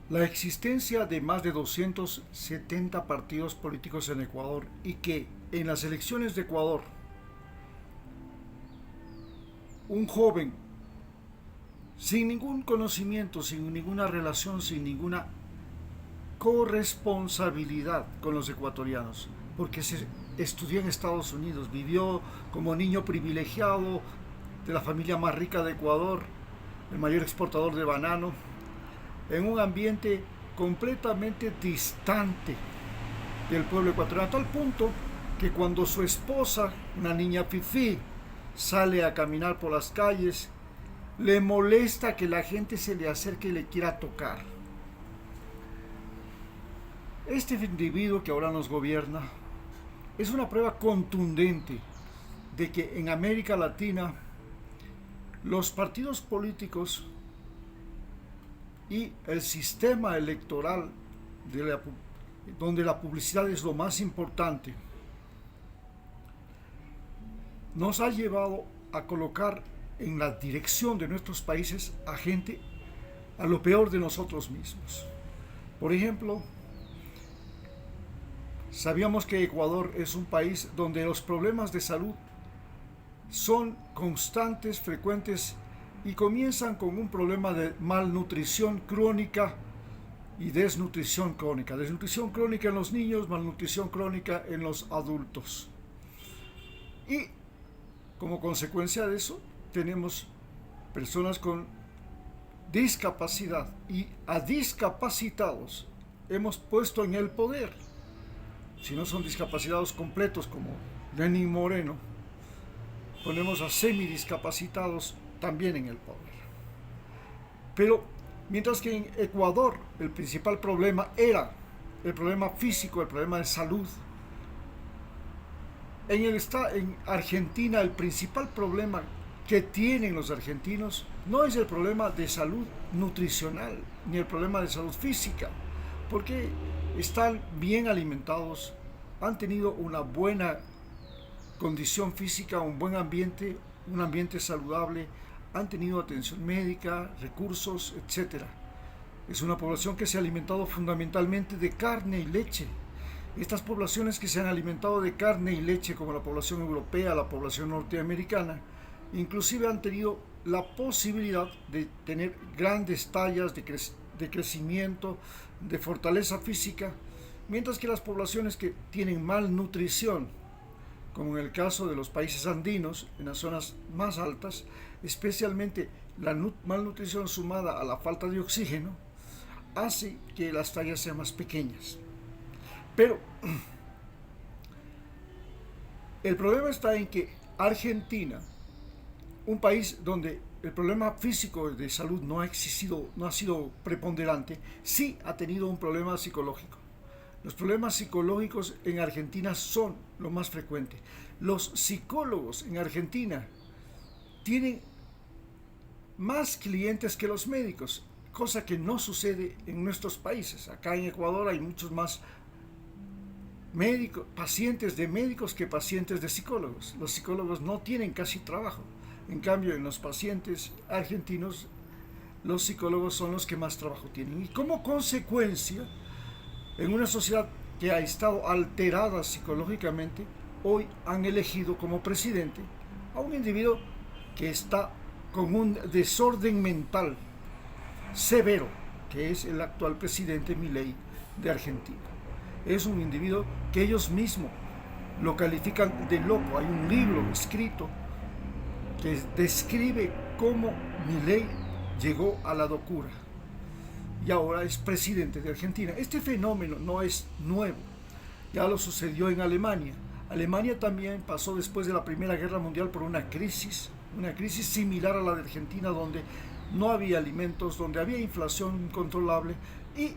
La existencia de más de 270 partidos políticos en Ecuador y que en las elecciones de Ecuador un joven sin ningún conocimiento, sin ninguna relación, sin ninguna corresponsabilidad con los ecuatorianos, porque se estudió en Estados Unidos, vivió como niño privilegiado de la familia más rica de Ecuador, el mayor exportador de banano, en un ambiente completamente distante del pueblo ecuatoriano, a tal punto que cuando su esposa, una niña fifí, sale a caminar por las calles, le molesta que la gente se le acerque y le quiera tocar. Este individuo que ahora nos gobierna es una prueba contundente de que en América Latina los partidos políticos y el sistema electoral donde la publicidad es lo más importante, nos ha llevado a colocar en la dirección de nuestros países a gente a lo peor de nosotros mismos. Por ejemplo, sabíamos que Ecuador es un país donde los problemas de salud son constantes, frecuentes y comienzan con un problema de malnutrición crónica y desnutrición crónica. Desnutrición crónica en los niños, malnutrición crónica en los adultos. Y como consecuencia de eso, tenemos personas con discapacidad y a discapacitados hemos puesto en el poder. Si no son discapacitados completos como Lenín Moreno, ponemos a semidiscapacitados también en el poder. Pero mientras que en Ecuador el principal problema era el problema físico, el problema de salud, en Argentina el principal problema que tienen los argentinos no es el problema de salud nutricional ni el problema de salud física, porque están bien alimentados, han tenido una buena condición física, un buen ambiente, un ambiente saludable, han tenido atención médica, recursos, etcétera. Es una población que se ha alimentado fundamentalmente de carne y leche. Estas poblaciones que se han alimentado de carne y leche, como la población europea, la población norteamericana, inclusive han tenido la posibilidad de tener grandes tallas de crecimiento, de fortaleza física, mientras que las poblaciones que tienen malnutrición, como en el caso de los países andinos, en las zonas más altas, especialmente la malnutrición sumada a la falta de oxígeno, hace que las tallas sean más pequeñas. Pero el problema está en que Argentina, un país donde el problema físico de salud no ha existido, no ha sido preponderante, sí ha tenido un problema psicológico. Los problemas psicológicos en Argentina son lo más frecuente. Los psicólogos en Argentina tienen más clientes que los médicos, cosa que no sucede en nuestros países. Acá en Ecuador hay muchos más pacientes de médicos que pacientes de psicólogos. Los psicólogos no tienen casi trabajo. En cambio, en los pacientes argentinos, los psicólogos son los que más trabajo tienen. Y como consecuencia, en una sociedad que ha estado alterada psicológicamente, hoy han elegido como presidente a un individuo que está con un desorden mental severo, que es el actual presidente Milei de Argentina. Es un individuo que ellos mismos lo califican de loco. Hay un libro escrito que describe cómo Milei llegó a la locura y ahora es presidente de Argentina. Este fenómeno no es nuevo, ya lo sucedió en Alemania. Alemania también pasó después de la Primera Guerra Mundial por una crisis similar a la de Argentina, donde no había alimentos, donde había inflación incontrolable y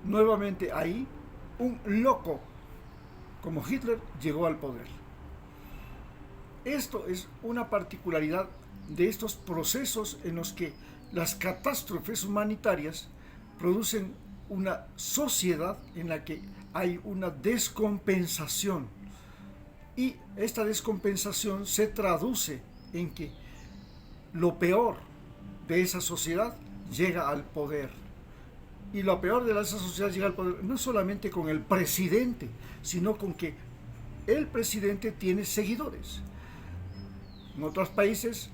nuevamente ahí un loco como Hitler llegó al poder. Esto es una particularidad de estos procesos en los que las catástrofes humanitarias producen una sociedad en la que hay una descompensación y esta descompensación se traduce en que lo peor de esa sociedad llega al poder. Y lo peor de esa sociedad llega al poder no solamente con el presidente, sino con que el presidente tiene seguidores. En otros países,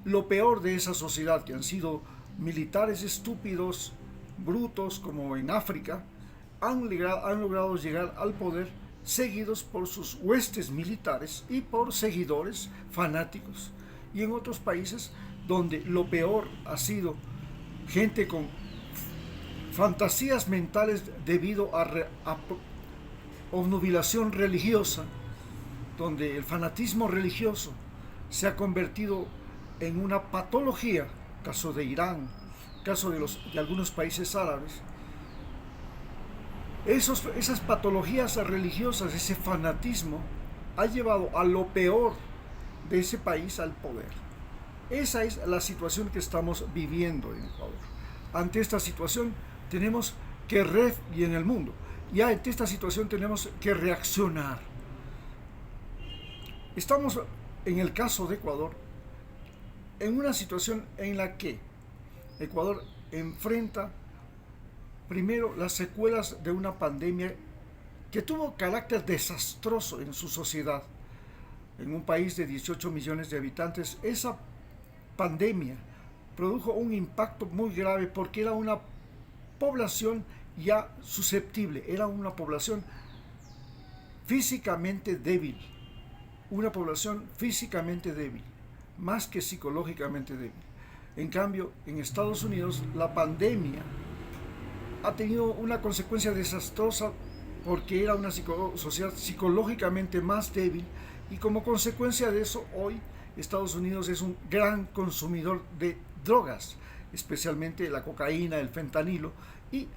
lo peor de esa sociedad, que han sido militares estúpidos, brutos, como en África, han logrado llegar al poder seguidos por sus huestes militares y por seguidores fanáticos. Y en otros países donde lo peor ha sido gente con fantasías mentales debido a obnubilación religiosa, donde el fanatismo religioso se ha convertido en una patología, caso de Irán, caso de algunos países árabes. Esas patologías religiosas, ese fanatismo, ha llevado a lo peor de ese país al poder. Esa es la situación que estamos viviendo en Ecuador. Ante esta situación tenemos que y en el mundo, y ante esta situación tenemos que reaccionar. Estamos, en el caso de Ecuador, en una situación en la que Ecuador enfrenta primero las secuelas de una pandemia que tuvo carácter desastroso en su sociedad. En un país de 18 millones de habitantes, esa pandemia produjo un impacto muy grave porque era una población ya susceptible, era una población físicamente débil, más que psicológicamente débil. En cambio, en Estados Unidos, la pandemia ha tenido una consecuencia desastrosa porque era una sociedad psicológicamente más débil, y como consecuencia de eso, hoy Estados Unidos es un gran consumidor de drogas, especialmente la cocaína, el fentanilo, y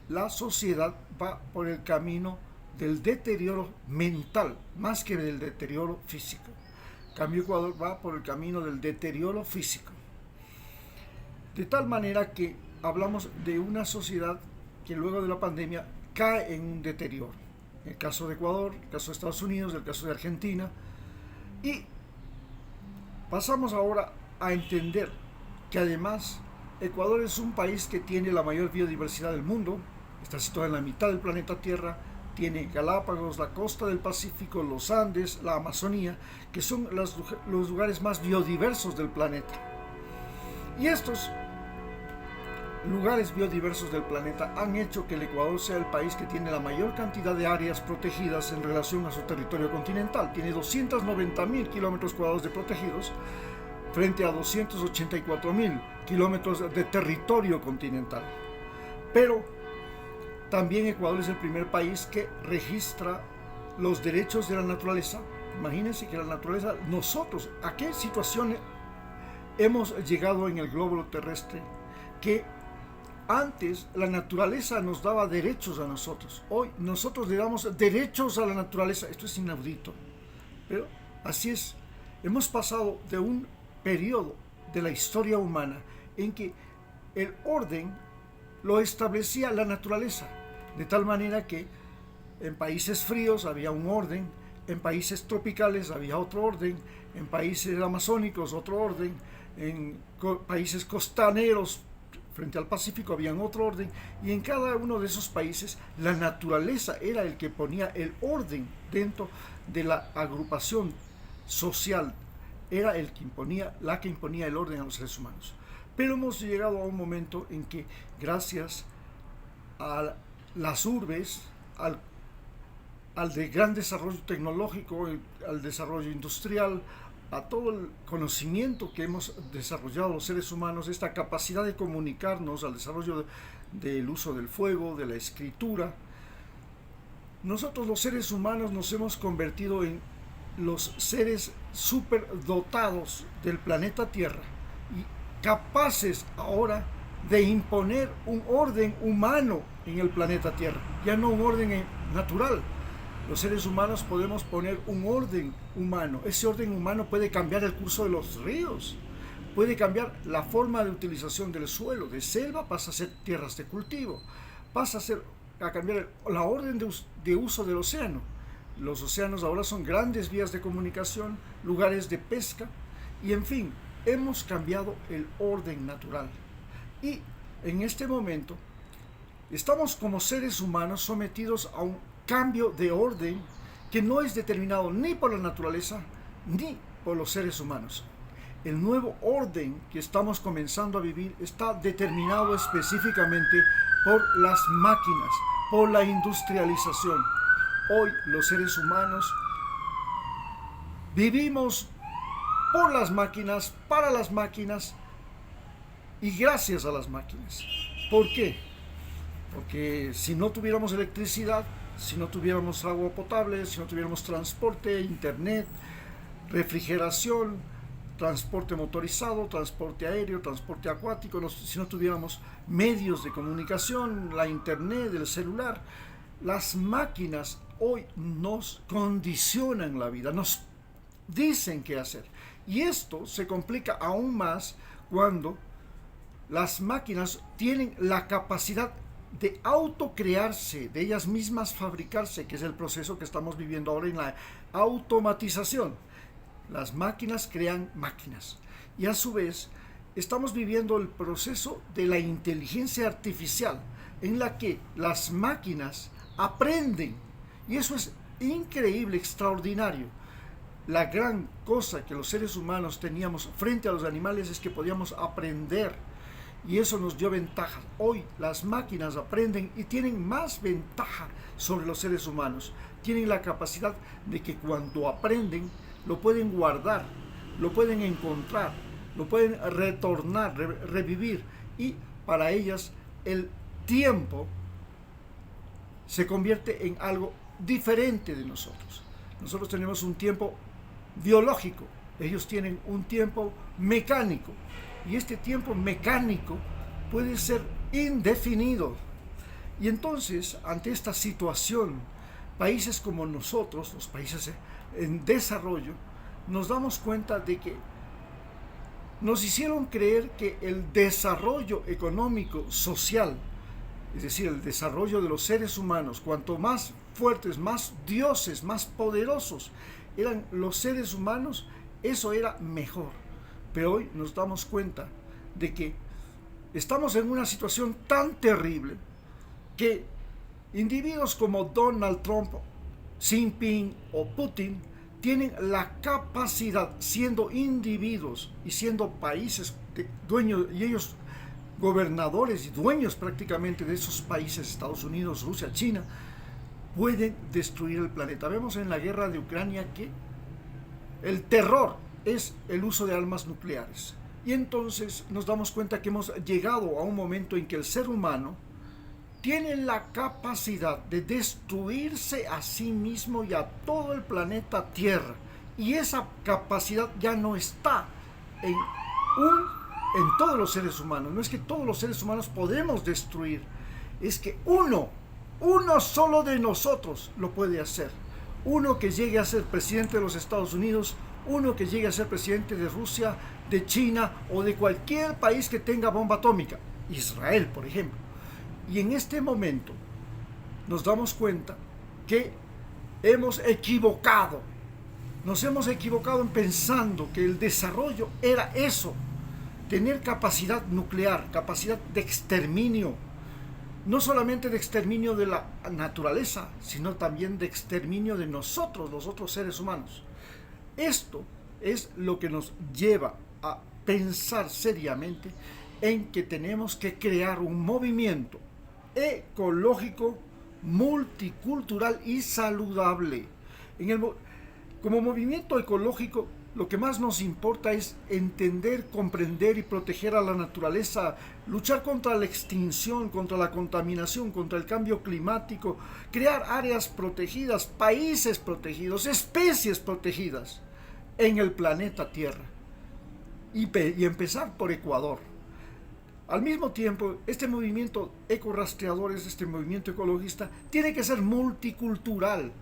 la sociedad va por el camino del deterioro mental más que del deterioro físico. En cambio, Ecuador va por el camino del deterioro físico. De tal manera que hablamos de una sociedad que luego de la pandemia cae en un deterioro. El caso de Ecuador, el caso de Estados Unidos, el caso de Argentina. Y pasamos ahora a entender que además Ecuador es un país que tiene la mayor biodiversidad del mundo, está situado en la mitad del planeta Tierra, tiene Galápagos, la costa del Pacífico, los Andes, la Amazonía, que son los lugares más biodiversos del planeta. Y estos lugares biodiversos del planeta han hecho que el Ecuador sea el país que tiene la mayor cantidad de áreas protegidas en relación a su territorio continental. Tiene 290.000 kilómetros cuadrados de protegidos frente a 284.000 kilómetros de territorio continental. Pero también Ecuador es el primer país que registra los derechos de la naturaleza. Imagínense que la naturaleza, nosotros, ¿a qué situación hemos llegado en el globo terrestre? Que antes la naturaleza nos daba derechos a nosotros. Hoy nosotros le damos derechos a la naturaleza. Esto es inaudito. Pero así es. Hemos pasado de un periodo de la historia humana en que el orden lo establecía la naturaleza. De tal manera que en países fríos había un orden, en países tropicales había otro orden, en países amazónicos otro orden, en países costaneros frente al Pacífico habían otro orden, y en cada uno de esos países la naturaleza era el que ponía el orden dentro de la agrupación social, era el que imponía, la que imponía el orden a los seres humanos. Pero hemos llegado a un momento en que, gracias a las urbes, al de gran desarrollo tecnológico, al desarrollo industrial, a todo el conocimiento que hemos desarrollado los seres humanos, esta capacidad de comunicarnos, al desarrollo del uso del fuego, de la escritura, nosotros los seres humanos nos hemos convertido en los seres superdotados del planeta Tierra y capaces ahora de imponer un orden humano en el planeta Tierra, ya no un orden natural. Los seres humanos podemos poner un orden humano. Ese orden humano puede cambiar el curso de los ríos, puede cambiar la forma de utilización del suelo. De selva pasa a ser tierras de cultivo, pasa a cambiar la orden de uso del océano. Los océanos ahora son grandes vías de comunicación, lugares de pesca, y en fin, hemos cambiado el orden natural. Y en este momento Estamos como seres humanos sometidos a un cambio de orden que no es determinado ni por la naturaleza ni por los seres humanos. El nuevo orden que estamos comenzando a vivir está determinado específicamente por las máquinas, por la industrialización. Hoy los seres humanos vivimos por las máquinas, para las máquinas y gracias a las máquinas. ¿Por qué? Porque si no tuviéramos electricidad, si no tuviéramos agua potable, si no tuviéramos transporte, internet, refrigeración, transporte motorizado, transporte aéreo, transporte acuático, si no tuviéramos medios de comunicación, la internet, el celular, las máquinas hoy nos condicionan la vida, nos dicen qué hacer. Y esto se complica aún más cuando las máquinas tienen la capacidad de autocrearse, de ellas mismas fabricarse, que es el proceso que estamos viviendo ahora en la automatización. Las máquinas crean máquinas y a su vez estamos viviendo el proceso de la inteligencia artificial en la que las máquinas aprenden y eso es increíble, extraordinario. La gran cosa que los seres humanos teníamos frente a los animales es que podíamos aprender y eso nos dio ventaja. Hoy las máquinas aprenden y tienen más ventaja sobre los seres humanos. Tienen la capacidad de que cuando aprenden lo pueden guardar, lo pueden encontrar, lo pueden retornar, revivir y para ellas el tiempo se convierte en algo diferente de nosotros. Nosotros tenemos un tiempo biológico, ellos tienen un tiempo mecánico y este tiempo mecánico puede ser indefinido. Y entonces, ante esta situación, países como nosotros, los países en desarrollo, nos damos cuenta de que nos hicieron creer que el desarrollo económico, social, es decir, el desarrollo de los seres humanos, cuanto más fuertes, más dioses, más poderosos eran los seres humanos, eso era mejor. Pero hoy nos damos cuenta de que estamos en una situación tan terrible que individuos como Donald Trump, Xi Jinping o Putin tienen la capacidad, siendo individuos y siendo países dueños y ellos gobernadores y dueños prácticamente de esos países, Estados Unidos, Rusia, China, pueden destruir el planeta. Vemos en la guerra de Ucrania que el terror es el uso de armas nucleares. Y entonces nos damos cuenta que hemos llegado a un momento en que el ser humano tiene la capacidad de destruirse a sí mismo y a todo el planeta Tierra. Y esa capacidad ya no está en todos los seres humanos. No es que todos los seres humanos podemos destruir, es que uno solo de nosotros lo puede hacer. Uno que llegue a ser presidente de los Estados Unidos, uno que llegue a ser presidente de Rusia, de China o de cualquier país que tenga bomba atómica, Israel por ejemplo. Y en este momento nos damos cuenta que nos hemos equivocado en pensando que el desarrollo era eso, tener capacidad nuclear, capacidad de exterminio, no solamente de exterminio de la naturaleza, sino también de exterminio de nosotros, los otros seres humanos. Esto es lo que nos lleva a pensar seriamente en que tenemos que crear un movimiento ecológico, multicultural y saludable. Como movimiento ecológico, lo que más nos importa es entender, comprender y proteger a la naturaleza, luchar contra la extinción, contra la contaminación, contra el cambio climático, crear áreas protegidas, países protegidos, especies protegidas en el planeta Tierra. Y empezar por Ecuador. Al mismo tiempo, este movimiento ecorastreadores, este movimiento ecologista, tiene que ser multicultural,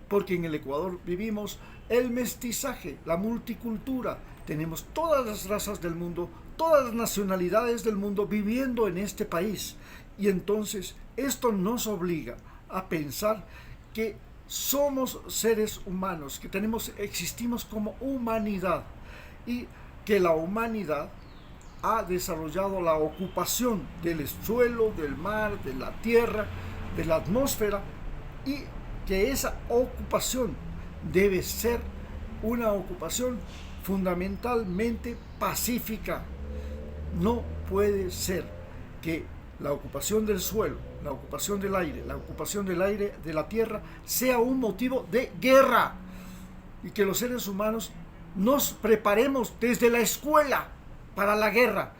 porque en el Ecuador vivimos el mestizaje, la multicultura. Tenemos todas las razas del mundo, todas las nacionalidades del mundo viviendo en este país. Y entonces esto nos obliga a pensar que somos seres humanos, que existimos como humanidad y que la humanidad ha desarrollado la ocupación del suelo, del mar, de la tierra, de la atmósfera, y que esa ocupación debe ser una ocupación fundamentalmente pacífica. No puede ser que la ocupación del suelo, la ocupación del aire, la ocupación del aire de la tierra sea un motivo de guerra, y que los seres humanos nos preparemos desde la escuela para la guerra.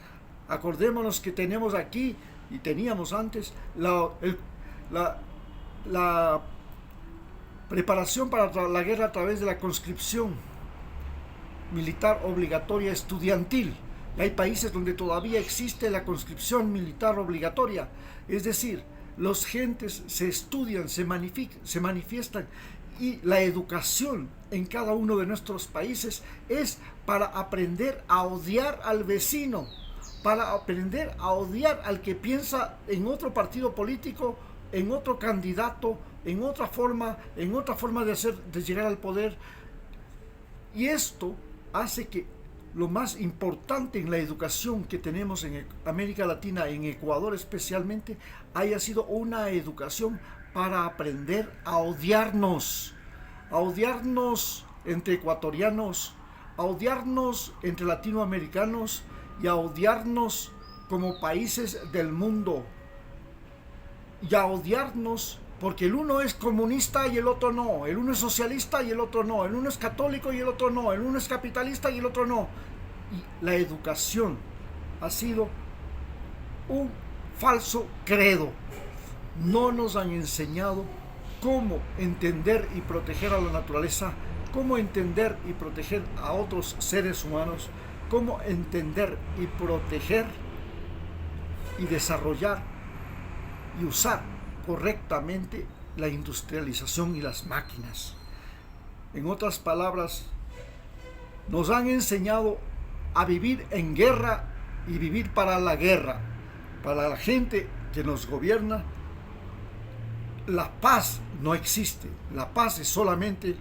Acordémonos que tenemos aquí y teníamos antes la preparación para la guerra a través de la conscripción militar obligatoria estudiantil. Y hay países donde todavía existe la conscripción militar obligatoria, es decir, los gentes se estudian, se manifiestan, y la educación en cada uno de nuestros países es para aprender a odiar al vecino, para aprender a odiar al que piensa en otro partido político, en otro candidato, en otra forma de llegar al poder. Y esto hace que lo más importante en la educación que tenemos en América Latina, en Ecuador especialmente, haya sido una educación para aprender a odiarnos entre ecuatorianos, a odiarnos entre latinoamericanos y a odiarnos como países del mundo, y a odiarnos porque el uno es comunista y el otro no, el uno es socialista y el otro no, el uno es católico y el otro no, el uno es capitalista y el otro no. Y la educación ha sido un falso credo. No nos han enseñado cómo entender y proteger a la naturaleza, cómo entender y proteger a otros seres humanos, cómo entender y proteger y desarrollar y usar correctamente la industrialización y las máquinas. En otras palabras, nos han enseñado a vivir en guerra y vivir para la guerra. Para la gente que nos gobierna, la paz no existe. La paz es solamente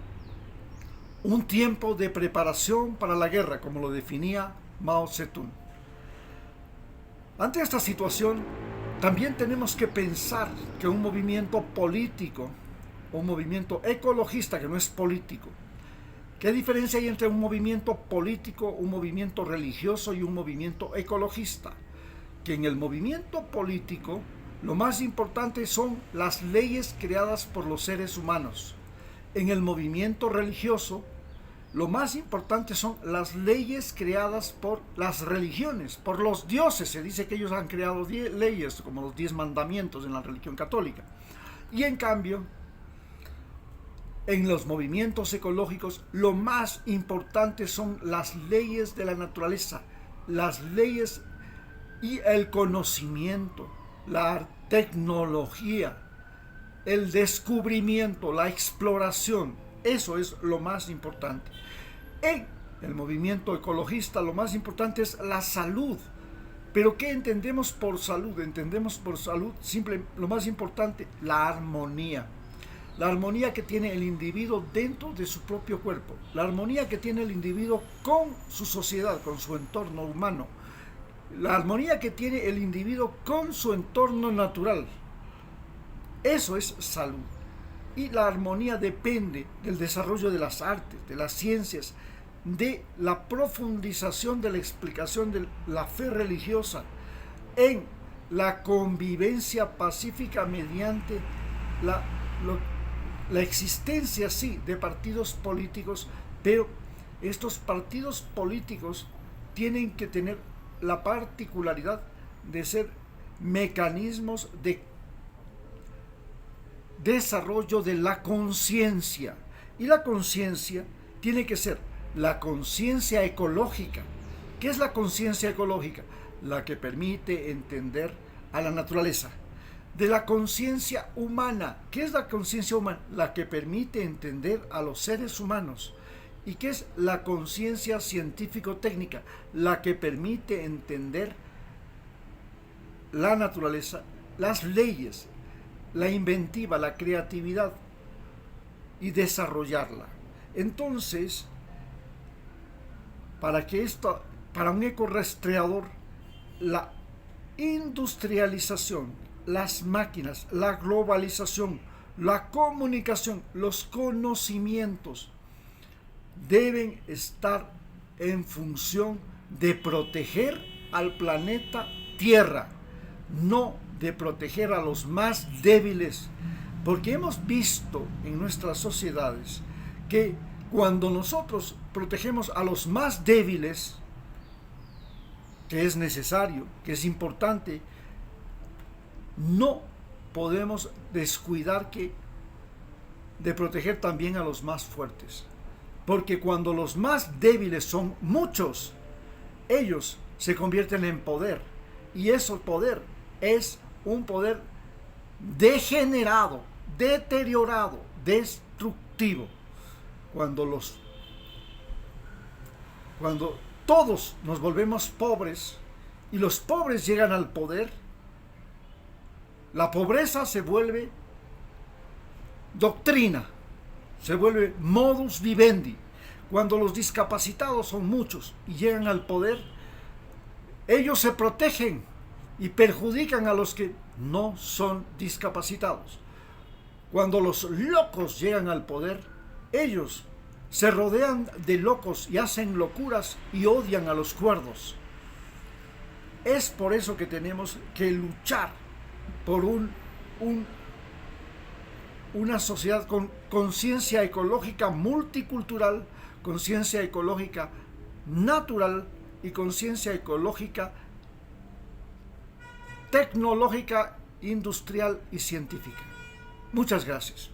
un tiempo de preparación para la guerra, como lo definía Mao Zedong. Ante esta situación, también tenemos que pensar que un movimiento político, un movimiento ecologista que no es político, ¿qué diferencia hay entre un movimiento político, un movimiento religioso y un movimiento ecologista? Que en el movimiento político lo más importante son las leyes creadas por los seres humanos. En el movimiento religioso, lo más importante son las leyes creadas por las religiones, por los dioses. Se dice que ellos han creado leyes, como los 10 mandamientos en la religión católica. Y en cambio, en los movimientos ecológicos, lo más importante son las leyes de la naturaleza, las leyes y el conocimiento, la tecnología, el descubrimiento, la exploración. Eso es lo más importante. En el movimiento ecologista lo más importante es la salud. ¿Pero qué entendemos por salud? Entendemos por salud lo más importante, la armonía. La armonía que tiene el individuo dentro de su propio cuerpo. La armonía que tiene el individuo con su sociedad, con su entorno humano. La armonía que tiene el individuo con su entorno natural. Eso es salud. Y la armonía depende del desarrollo de las artes, de las ciencias, de la profundización de la explicación de la fe religiosa, en la convivencia pacífica mediante la existencia, sí, de partidos políticos, pero estos partidos políticos tienen que tener la particularidad de ser mecanismos de desarrollo de la conciencia. Y la conciencia tiene que ser la conciencia ecológica. ¿Qué es la conciencia ecológica? La que permite entender a la naturaleza. De la conciencia humana. ¿Qué es la conciencia humana? La que permite entender a los seres humanos. ¿Y qué es la conciencia científico-técnica? La que permite entender la naturaleza, las leyes, la inventiva, la creatividad y desarrollarla. Entonces, para un ecorastreador, la industrialización, las máquinas, la globalización, la comunicación, los conocimientos deben estar en función de proteger al planeta Tierra, no de proteger a los más débiles, porque hemos visto en nuestras sociedades que cuando nosotros protegemos a los más débiles, que es necesario, que es importante, no podemos descuidar de proteger también a los más fuertes. Porque cuando los más débiles son muchos, ellos se convierten en poder. Y ese poder es un poder degenerado, deteriorado, destructivo. Cuando todos nos volvemos pobres y los pobres llegan al poder, la pobreza se vuelve doctrina, se vuelve modus vivendi. Cuando los discapacitados son muchos y llegan al poder, ellos se protegen y perjudican a los que no son discapacitados. Cuando los locos llegan al poder, ellos se rodean de locos y hacen locuras y odian a los cuerdos. Es por eso que tenemos que luchar por una sociedad con conciencia ecológica multicultural, conciencia ecológica natural y conciencia ecológica tecnológica, industrial y científica. Muchas gracias.